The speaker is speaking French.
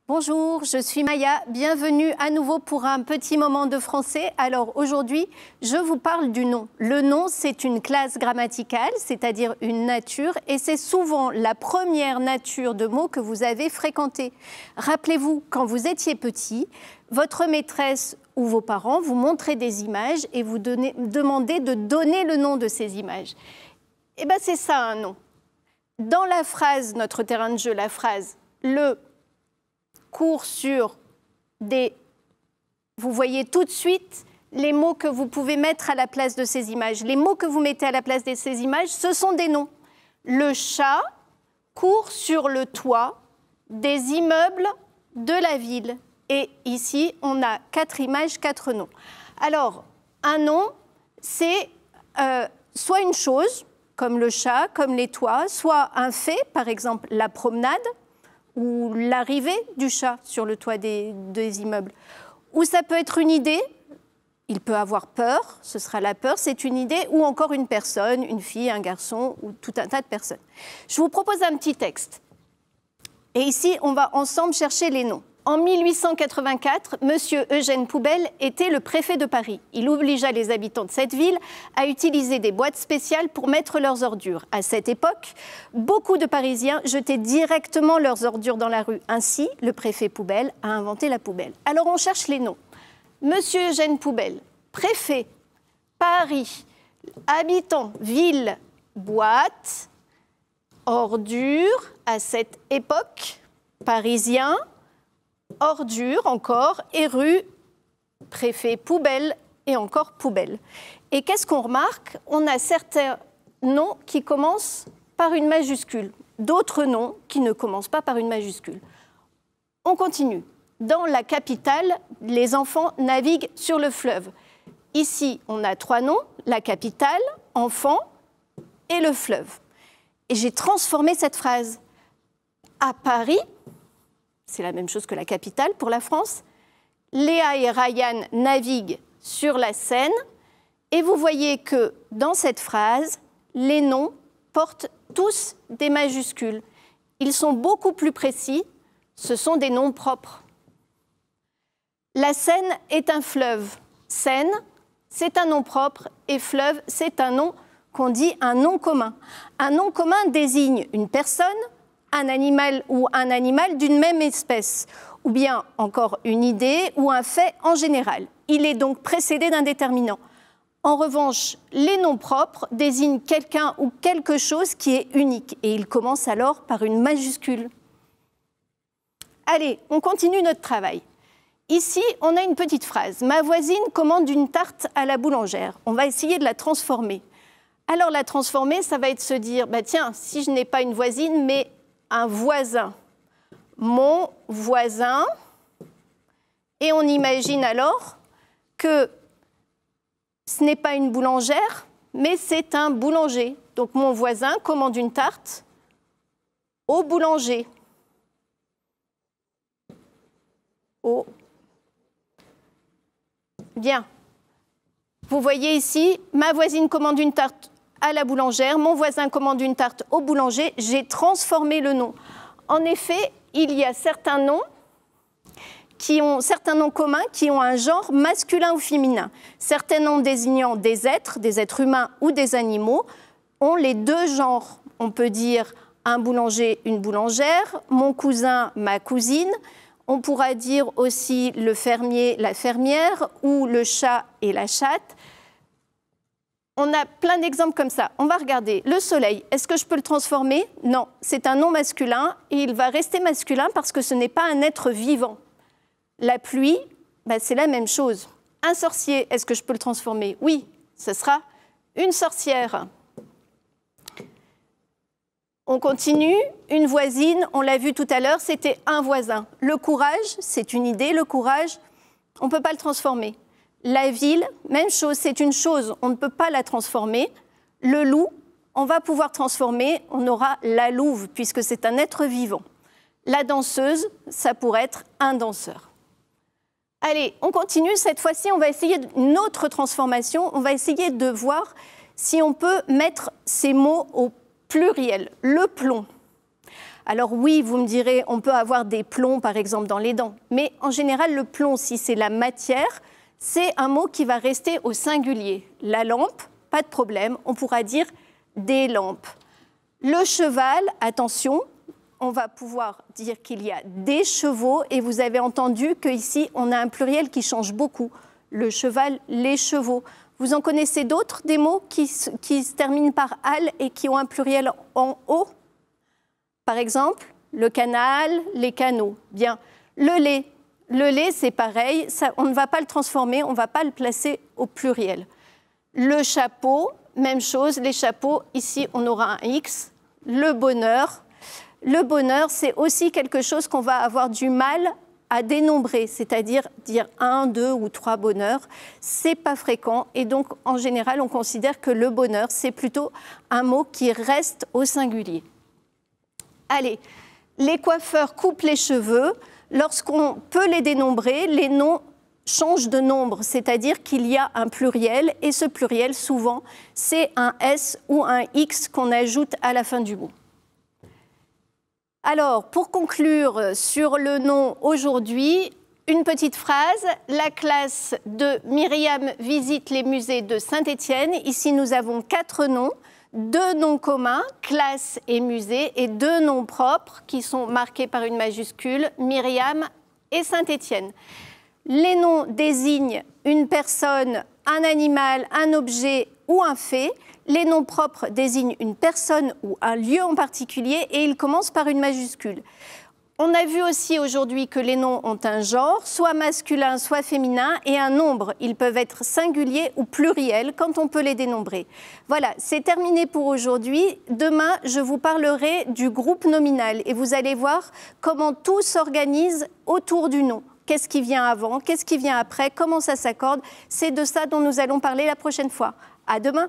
Bonjour, je suis Maya, bienvenue à nouveau pour un petit moment de français. Alors aujourd'hui, je vous parle du nom. Le nom, c'est une classe grammaticale, c'est-à-dire une nature, et c'est souvent la première nature de mots que vous avez fréquentée. Rappelez-vous, quand vous étiez petit, votre maîtresse ou vos parents vous montraient des images et vous demandaient de donner le nom de ces images. Eh bien, c'est ça un nom. Dans la phrase, notre terrain de jeu, la phrase « le » cours sur des... Vous voyez tout de suite les mots que vous pouvez mettre à la place de ces images. Les mots que vous mettez à la place de ces images, ce sont des noms. Le chat court sur le toit des immeubles de la ville. Et ici, on a 4 images, 4 noms. Alors, un nom, c'est soit une chose, comme le chat, comme les toits, soit un fait, par exemple la promenade, ou l'arrivée du chat sur le toit des immeubles. Ou ça peut être une idée, il peut avoir peur, ce sera la peur, c'est une idée, ou encore une personne, une fille, un garçon, ou tout un tas de personnes. Je vous propose un petit texte. Et ici, on va ensemble chercher les noms. En 1884, M. Eugène Poubelle était le préfet de Paris. Il obligea les habitants de cette ville à utiliser des boîtes spéciales pour mettre leurs ordures. À cette époque, beaucoup de Parisiens jetaient directement leurs ordures dans la rue. Ainsi, le préfet Poubelle a inventé la poubelle. Alors, on cherche les noms. M. Eugène Poubelle, préfet, Paris, habitant, ville, boîte, ordures, à cette époque, parisien, ordure encore, et rue, préfet, poubelle, et encore poubelle. Et qu'est-ce qu'on remarque? On a certains noms qui commencent par une majuscule, d'autres noms qui ne commencent pas par une majuscule. On continue. Dans la capitale, les enfants naviguent sur le fleuve. Ici, on a 3 noms, la capitale, enfant et le fleuve. Et j'ai transformé cette phrase. À Paris, c'est la même chose que la capitale pour la France. Léa et Ryan naviguent sur la Seine. Et vous voyez que dans cette phrase, les noms portent tous des majuscules. Ils sont beaucoup plus précis. Ce sont des noms propres. La Seine est un fleuve. Seine, c'est un nom propre. Et fleuve, c'est un nom qu'on dit un nom commun. Un nom commun désigne une personne, un animal ou un animal d'une même espèce, ou bien encore une idée ou un fait en général. Il est donc précédé d'un déterminant. En revanche, les noms propres désignent quelqu'un ou quelque chose qui est unique, et ils commencent alors par une majuscule. Allez, on continue notre travail. Ici, on a une petite phrase. Ma voisine commande une tarte à la boulangère. On va essayer de la transformer. Alors, la transformer, ça va être se dire, bah, tiens, si je n'ai pas une voisine, mais un voisin, mon voisin, et on imagine alors que ce n'est pas une boulangère, mais c'est un boulanger. Donc mon voisin commande une tarte au boulanger. Bien. Vous voyez ici, ma voisine commande une tarte à la boulangère, mon voisin commande une tarte au boulanger, j'ai transformé le nom. En effet, il y a certains noms communs qui ont un genre masculin ou féminin. Certains noms désignant des êtres humains ou des animaux, ont les 2 genres. On peut dire un boulanger, une boulangère, mon cousin, ma cousine. On pourra dire aussi le fermier, la fermière, ou le chat et la chatte. On a plein d'exemples comme ça. On va regarder. Le soleil, est-ce que je peux le transformer? Non, c'est un nom masculin et il va rester masculin parce que ce n'est pas un être vivant. La pluie, c'est la même chose. Un sorcier, est-ce que je peux le transformer? Oui, ce sera une sorcière. On continue. Une voisine, on l'a vu tout à l'heure, c'était un voisin. Le courage, c'est une idée. Le courage, on ne peut pas le transformer. La ville, même chose, c'est une chose, on ne peut pas la transformer. Le loup, on va pouvoir transformer, on aura la louve, puisque c'est un être vivant. La danseuse, ça pourrait être un danseur. Allez, on continue, cette fois-ci, on va essayer une autre transformation, on va essayer de voir si on peut mettre ces mots au pluriel. Le plomb. Alors oui, vous me direz, on peut avoir des plombs, par exemple, dans les dents. Mais en général, le plomb, si c'est la matière, c'est un mot qui va rester au singulier. La lampe, pas de problème, on pourra dire des lampes. Le cheval, attention, on va pouvoir dire qu'il y a des chevaux. Et vous avez entendu qu'ici, on a un pluriel qui change beaucoup. Le cheval, les chevaux. Vous en connaissez d'autres, des mots qui se terminent par « al » et qui ont un pluriel en « o » ? Par exemple, le canal, les canaux. Bien, le lait. Le lait, c'est pareil, ça, on ne va pas le transformer, on ne va pas le placer au pluriel. Le chapeau, même chose, les chapeaux, ici, on aura un X. Le bonheur, c'est aussi quelque chose qu'on va avoir du mal à dénombrer, c'est-à-dire dire 1, 2 ou 3 bonheurs. C'est pas fréquent et donc, en général, on considère que le bonheur, c'est plutôt un mot qui reste au singulier. Allez, les coiffeurs coupent les cheveux. Lorsqu'on peut les dénombrer, les noms changent de nombre, c'est-à-dire qu'il y a un pluriel, et ce pluriel, souvent, c'est un S ou un X qu'on ajoute à la fin du mot. Alors, pour conclure sur le nom aujourd'hui, une petite phrase. La classe de Myriam visite les musées de Saint-Étienne. Ici, nous avons 4 noms. 2 noms communs, classe et musée, et 2 noms propres qui sont marqués par une majuscule, Myriam et Saint-Étienne. Les noms désignent une personne, un animal, un objet ou un fait. Les noms propres désignent une personne ou un lieu en particulier et ils commencent par une majuscule. On a vu aussi aujourd'hui que les noms ont un genre, soit masculin, soit féminin, et un nombre. Ils peuvent être singuliers ou pluriels quand on peut les dénombrer. Voilà, c'est terminé pour aujourd'hui. Demain, je vous parlerai du groupe nominal et vous allez voir comment tout s'organise autour du nom. Qu'est-ce qui vient avant, qu'est-ce qui vient après, comment ça s'accorde. C'est de ça dont nous allons parler la prochaine fois. À demain.